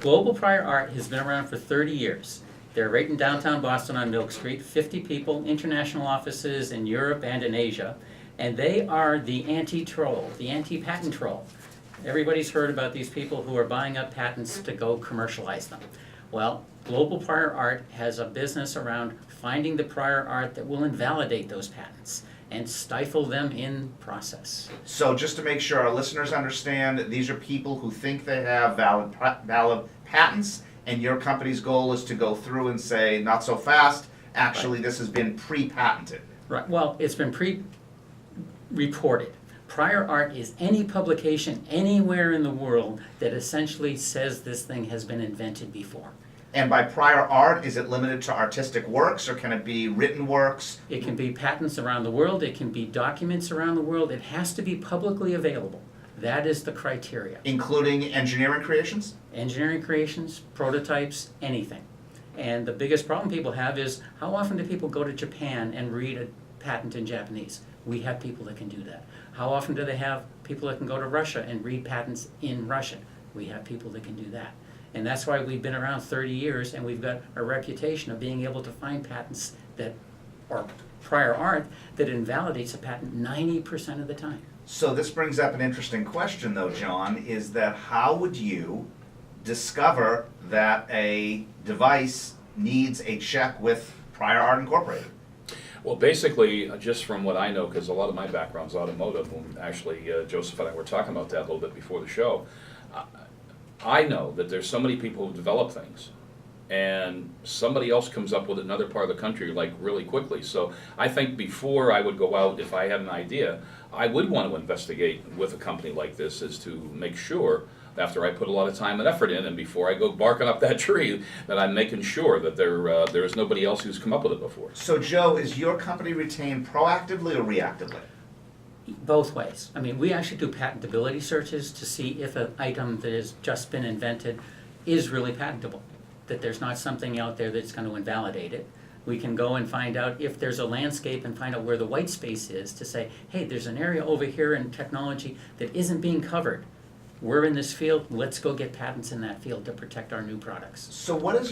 Global Prior Art has been around for 30 years. They're right in downtown Boston on Milk Street, 50 people, international offices in Europe and in Asia, and they are the anti-troll, the anti-patent troll. Everybody's heard about these people who are buying up patents to go commercialize them. Well, Global Prior Art has a business around finding the prior art that will invalidate those patents and stifle them in process. So just to make sure our listeners understand, these are people who think they have valid patents, and your company's goal is to go through and say, not so fast, actually this has been pre-patented. Right. Well, it's been pre-reported. Prior art is any publication anywhere in the world that essentially says this thing has been invented before. And by prior art, is it limited to artistic works, or can it be written works? It can be patents around the world, it can be documents around the world, it has to be publicly available. That is the criteria. Including engineering creations? Engineering creations, prototypes, anything. And the biggest problem people have is, how often do people go to Japan and read a patent in Japanese? We have people that can do that. How often do they have people that can go to Russia and read patents in Russian? We have people that can do that. And that's why we've been around 30 years and we've got a reputation of being able to find patents that, or prior art, that invalidates a patent 90% of the time. So this brings up an interesting question though, John, is that how would you discover that a device needs a check with prior art incorporated? Well, basically, just from what I know, because a lot of my background's automotive, and actually Joseph and I were talking about that a little bit before the show, I know that there's so many people who develop things, and somebody else comes up with another part of the country like really quickly. So I think before I would go out, if I had an idea, I would want to investigate with a company like this, is to make sure, after I put a lot of time and effort in, and before I go barking up that tree, that I'm making sure that there is nobody else who's come up with it before. So Joe, is your company retained proactively or reactively? Both ways. I mean, we actually do patentability searches to see if an item that has just been invented is really patentable, that there's not something out there that's going to invalidate it. We can go and find out if there's a landscape and find out where the white space is to say, hey, there's an area over here in technology that isn't being covered. We're in this field, let's go get patents in that field to protect our new products. So what is